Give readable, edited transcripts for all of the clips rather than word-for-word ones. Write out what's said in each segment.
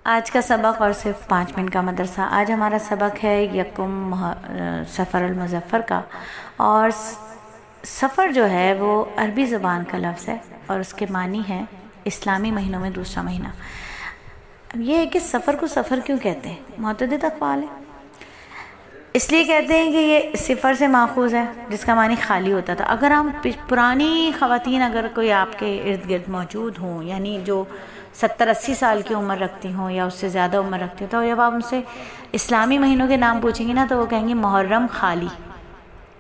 آج کا سبق اور صرف 5 منٹ کا مدرسہ۔ آج ہمارا سبق ہے یکم سفر المظفر کا، اور سفر جو ہے وہ عربی زبان کا لفظ ہے اور اس کے معنی ہے اسلامی مہینوں میں دوسرا مہینہ۔ یہ ہے کہ سفر کو سفر کیوں کہتے ہیں؟ متعدد اقوال ہیں۔ اس لیے کہتے ہیں کہ یہ صفر سے ماخوذ ہے جس کا معنی خالی ہوتا تھا۔ اگر ہم پرانی خواتین اگر کوئی آپ کے ارد گرد موجود ہوں، یعنی جو 70-80 سال کی عمر رکھتی ہوں یا اس سے زیادہ عمر رکھتی ہوں، تو جب آپ ان سے اسلامی مہینوں کے نام پوچھیں گے نا تو وہ کہیں گے محرم خالی،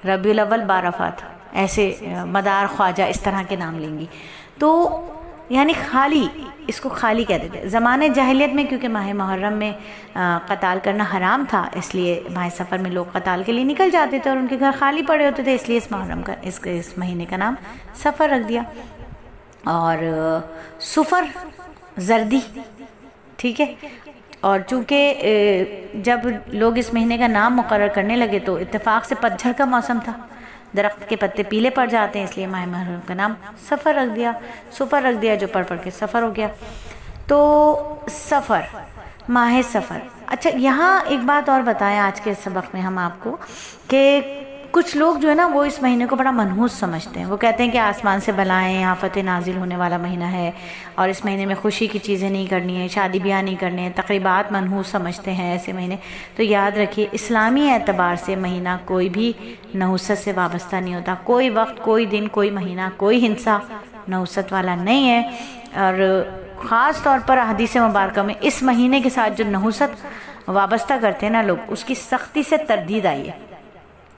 ربیع الاول بارافات، ایسے مدار خواجہ اس طرح کے نام لیں گی۔ تو یعنی خالی، اس کو خالی کہتے تھے زمانے جاہلیت میں، کیونکہ ماہ محرم میں قتال کرنا حرام تھا، اس لیے ماہ سفر میں لوگ قتال کے لیے نکل جاتے تھے اور ان کے گھر خالی پڑے ہوتے تھے، اس لیے اس محرم کا اس مہینے کا نام سفر رکھ دیا۔ اور سفر زردی، ٹھیک ہے، اور چونکہ جب لوگ اس مہینے کا نام مقرر کرنے لگے تو اتفاق سے پتجھڑ کا موسم تھا، درخت کے پتے پیلے پڑ جاتے ہیں، اس لیے ماہ محرم کا نام سفر رکھ دیا، سفر رکھ دیا، جو پڑھ کے سفر ہو گیا۔ تو سفر، ماہ سفر۔ اچھا، یہاں ایک بات اور بتائیں آج کے سبق میں ہم آپ کو، کہ کچھ لوگ جو ہے نا وہ اس مہینے کو بڑا منحوس سمجھتے ہیں۔ وہ کہتے ہیں کہ آسمان سے بلائیں، آفتیں نازل ہونے والا مہینہ ہے اور اس مہینے میں خوشی کی چیزیں نہیں کرنی ہیں، شادی بیاہ نہیں کرنے ہیں، تقریبات منحوس سمجھتے ہیں ایسے مہینے۔ تو یاد رکھیے، اسلامی اعتبار سے مہینہ کوئی بھی نحوست سے وابستہ نہیں ہوتا۔ کوئی وقت، کوئی دن، کوئی مہینہ، کوئی ہنسا نحوست والا نہیں ہے۔ اور خاص طور پر احادیث مبارکہ میں اس مہینے کے ساتھ جو نحوست وابستہ کرتے ہیں نا لوگ، اس کی سختی سے تردید آئی ہے۔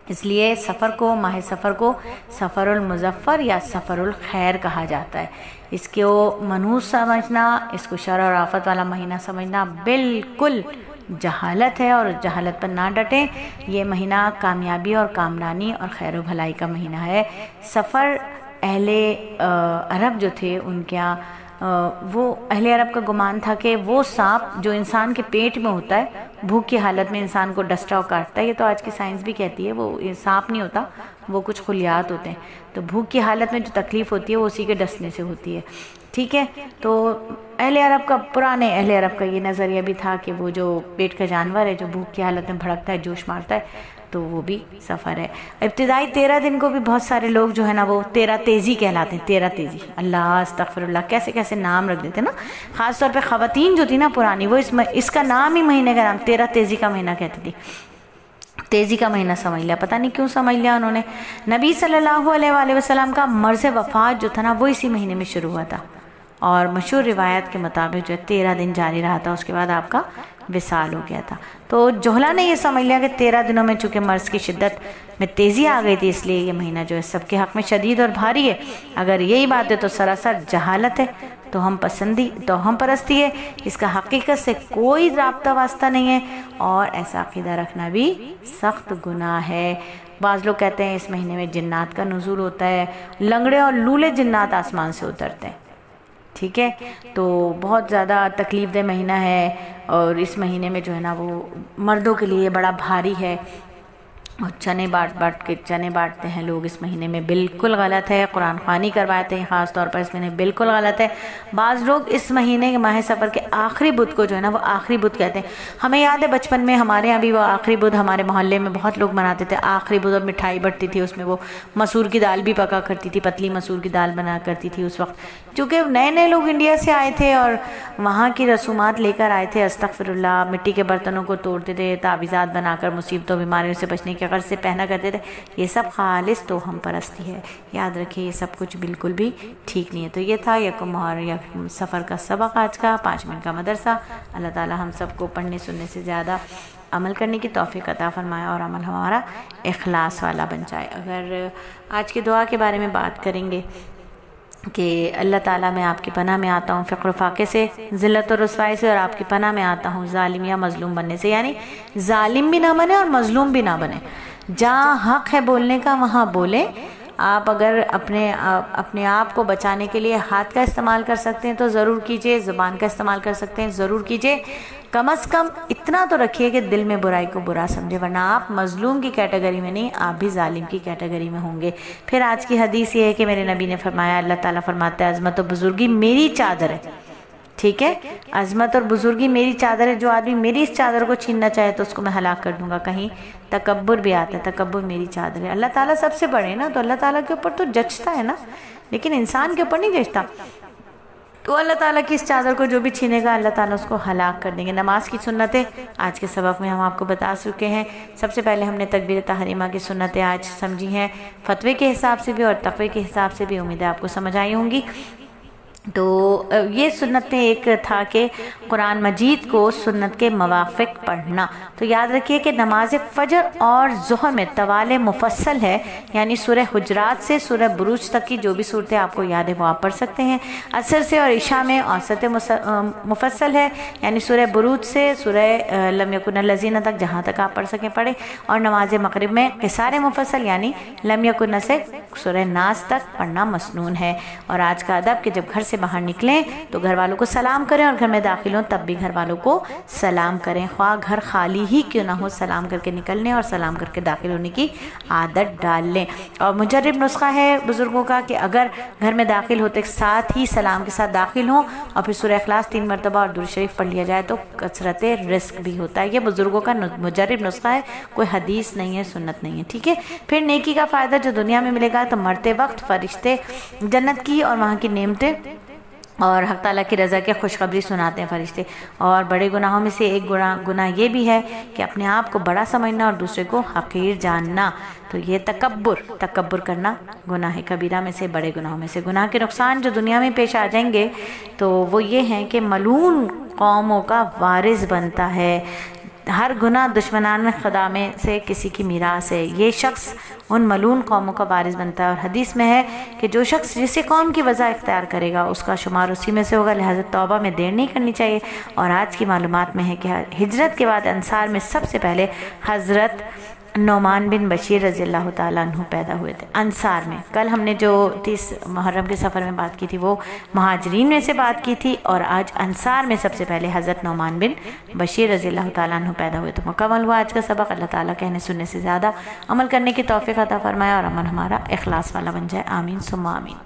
اس لیے سفر کو، ماہ سفر کو سفر المظفر یا سفر الخیر کہا جاتا ہے۔ اس کو منحوس سمجھنا، اس کو شر اور آفت والا مہینہ سمجھنا بالکل جہالت ہے، اور جہالت پر نہ ڈٹیں۔ یہ مہینہ کامیابی اور کامرانی اور خیر و بھلائی کا مہینہ ہے۔ سفر اہل عرب جو تھے ان کے وہ اہل عرب کا گمان تھا کہ وہ سانپ جو انسان کے پیٹ میں ہوتا ہے، بھوک کی حالت میں انسان کو ڈستا اور کاٹتا ہے، یہ تو آج کی سائنس بھی کہتی ہے وہ سانپ نہیں ہوتا، وہ کچھ خلیات ہوتے ہیں۔ تو بھوک کی حالت میں جو تکلیف ہوتی ہے وہ اسی کے ڈسنے سے ہوتی ہے، ٹھیک ہے۔ تو اہل عرب کا، پرانے اہل عرب کا یہ نظریہ بھی تھا کہ وہ جو پیٹ کا جانور ہے جو بھوک کی حالت میں بھڑکتا ہے، جوش مارتا ہے، تو وہ بھی سفر ہے۔ ابتدائی 13 دن کو بھی بہت سارے لوگ جو ہے نا وہ 13 تیزی کہلاتے ہیں۔ 13 تیزی، اللہ استغفر اللہ، کیسے کیسے نام رکھ دیتے نا۔ خاص طور پہ خواتین جو تھی نا پرانی، وہ اس کا نام ہی مہینے کا نام 13 تیزی کا مہینہ کہتی تھی۔ تیزی کا مہینہ سمجھ لیا، پتہ نہیں کیوں سمجھ لیا انہوں نے۔ نبی صلی اللہ علیہ وآلہ وسلم کا مرض وفات جو تھا نا وہ اسی مہینے میں شروع ہوا تھا، اور مشہور روایت کے مطابق جو ہے 13 دن جاری رہا تھا، اس کے بعد آپ کا وصال ہو گیا تھا۔ تو جوہلا نے یہ سمجھ لیا کہ 13 دنوں میں چونکہ مرض کی شدت میں تیزی آ گئی تھی، اس لیے یہ مہینہ جو ہے سب کے حق میں شدید اور بھاری ہے۔ اگر یہی بات ہے تو سراسر جہالت ہے، تو ہم پرستی ہے، اس کا حقیقت سے کوئی رابطہ واسطہ نہیں ہے، اور ایسا عقیدہ رکھنا بھی سخت گناہ ہے۔ بعض لوگ کہتے ہیں اس مہینے میں جنات کا نزول ہوتا ہے، لنگڑے اور لولے جنات آسمان سے اترتے ہیں، ٹھیک ہے۔ تو بہت زیادہ تکلیف دہ مہینہ ہے، اور اس مہینے میں جو ہے نا وہ مردوں کے لیے بڑا بھاری ہے، اور چنے بانٹتے ہیں لوگ اس مہینے میں، بالکل غلط ہے۔ قرآن خوانی کرواتے ہیں خاص طور پر اس مہینے، بالکل غلط ہے۔ بعض لوگ اس مہینے کے ماہ سفر کے آخری بدھ کو جو ہے نا وہ آخری بدھ کہتے ہیں۔ ہمیں یاد ہے بچپن میں ہمارے یہاں بھی وہ آخری بدھ ہمارے محلے میں بہت لوگ مناتے تھے، آخری بدھ، اور مٹھائی بٹتی تھی، اس میں وہ مسور کی دال بھی پکا کرتی تھی، پتلی مسور کی دال بنا کرتی تھی اس وقت، چونکہ نئے نئے لوگ انڈیا سے آئے تھے اور وہاں کی رسومات لے کر آئے تھے۔ استغفر اللہ، مٹی کے برتنوں کو توڑتے تھے، تعویذات بنا کر مصیبتوں بیماریوں سے بچنے کے غرض سے پہنا کرتے تھے۔ یہ سب خالص توہم پرستی ہے، یاد رکھیے یہ سب کچھ بالکل بھی ٹھیک نہیں ہے۔ تو یہ تھا یکم سفر کا سبق آج کا 5 منٹ کا مدرسہ۔ اللہ تعالی ہم سب کو پڑھنے سننے سے زیادہ عمل کرنے کی توفیق عطا فرمائے، اور عمل ہمارا اخلاص والا بن جائے۔ اگر آج کی دعا کے بارے میں بات کریں گے کہ اللہ تعالیٰ میں آپ کی پناہ میں آتا ہوں فقر و فاقے سے، ذلت و رسوائی سے، اور آپ کی پناہ میں آتا ہوں ظالم یا مظلوم بننے سے، یعنی ظالم بھی نہ بنے اور مظلوم بھی نہ بنے۔ جہاں حق ہے بولنے کا وہاں بولیں۔ آپ اگر اپنے آپ کو بچانے کے لیے ہاتھ کا استعمال کر سکتے ہیں تو ضرور کیجئے، زبان کا استعمال کر سکتے ہیں ضرور کیجئے۔ کم از کم اتنا تو رکھیے کہ دل میں برائی کو برا سمجھے، ورنہ آپ مظلوم کی کیٹیگری میں نہیں، آپ بھی ظالم کی کیٹیگری میں ہوں گے۔ پھر آج کی حدیث یہ ہے کہ میرے نبی نے فرمایا، اللہ تعالیٰ فرماتا ہے عظمت و بزرگی میری چادر ہے، ٹھیک ہے، عظمت اور بزرگی میری چادر ہے، جو آدمی میری اس چادر کو چھیننا چاہے تو اس کو میں ہلاک کر دوں گا۔ کہیں تکبر بھی آتا ہے، تکبر میری چادر ہے۔ اللہ تعالیٰ سب سے بڑے نا، تو اللہ تعالیٰ کے اوپر تو جچتا ہے نا، لیکن انسان کے اوپر نہیں جچتا۔ تو اللہ تعالیٰ کی اس چادر کو جو بھی چھینے گا اللہ تعالیٰ اس کو ہلاک کر دیں گے۔ نماز کی سنتیں آج کے سبق میں ہم آپ کو بتا چکے ہیں۔ سب سے پہلے ہم نے تکبیر تحریمہ کی سنتیں آج سمجھی ہیں، فتوے کے حساب سے بھی اور تقوی کے حساب سے بھی، امید ہے آپ کو سمجھ آئی ہوں گی۔ تو یہ سنت میں ایک تھا کہ قرآن مجید کو سنت کے موافق پڑھنا۔ تو یاد رکھیے کہ نماز فجر اور ظہر میں طوال مفصل ہے، یعنی سورہ حجرات سے سورہ بروج تک کی جو بھی صورتیں آپ کو یاد ہے وہ آپ پڑھ سکتے ہیں۔ عصر سے اور عشاء میں اوسط مفصل ہے، یعنی سورہ بروج سے سورہ لم یکن الذین تک جہاں تک آپ پڑھ سکیں پڑھیں، اور نماز مغرب میں قصار مفصل یعنی لم یکن سے سورہ ناس تک پڑھنا مسنون ہے۔ اور آج کا ادب کہ جب گھر سے باہر نکلیں تو گھر والوں کو سلام کریں، اور گھر میں داخل ہوں تب بھی گھر والوں کو سلام کریں، خواہ گھر خالی ہی کیوں نہ ہو، سلام کر کے نکلنے اور سلام کر کے داخل ہونے کی عادت ڈال لیں۔ اور مجرب نسخہ ہے بزرگوں کا کہ اگر گھر میں داخل ہوتے ساتھ ہی سلام کے ساتھ داخل ہوں اور پھر سورہ اخلاص 3 مرتبہ اور درود شریف پڑھ لیا جائے تو کثرت رزق بھی ہوتا ہے۔ یہ بزرگوں کا مجرب نسخہ ہے، کوئی حدیث نہیں ہے، سنت نہیں ہے، ٹھیک ہے۔ پھر نیکی کا فائدہ جو دنیا میں ملے گا تو مرتے وقت فرشتے جنت کی اور وہاں کی نعمتیں اور حق تعالیٰ کی رضا کے خوشخبری سناتے ہیں فرشتے۔ اور بڑے گناہوں میں سے ایک گناہ یہ بھی ہے کہ اپنے آپ کو بڑا سمجھنا اور دوسرے کو حقیر جاننا، تو یہ تکبر کرنا گناہ کبیرہ میں سے، بڑے گناہوں میں سے۔ گناہ کے نقصان جو دنیا میں پیش آ جائیں گے تو وہ یہ ہیں کہ ملعون قوموں کا وارث بنتا ہے۔ ہر گناہ دشمنان خدا میں سے کسی کی میراث ہے، یہ شخص ان ملعون قوموں کا وارث بنتا ہے۔ اور حدیث میں ہے کہ جو شخص جسے قوم کی وضع اختیار کرے گا اس کا شمار اسی میں سے ہوگا، لہذا توبہ میں دیر نہیں کرنی چاہیے۔ اور آج کی معلومات میں ہے کہ ہجرت کے بعد انصار میں سب سے پہلے حضرت نعمان بن بشیر رضی اللہ تعالیٰ عنہ پیدا ہوئے تھے انصار میں۔ کل ہم نے جو 30 محرم کے سفر میں بات کی تھی وہ مہاجرین میں سے بات کی تھی، اور آج انصار میں سب سے پہلے حضرت نعمان بن بشیر رضی اللہ تعالیٰ عنہ پیدا ہوئے۔ تو مکمل ہوا آج کا سبق۔ اللہ تعالیٰ کہنے سننے سے زیادہ عمل کرنے کی توفیق عطا فرمائے اور عمل ہمارا اخلاص والا بن جائے، آمین ثم آمین۔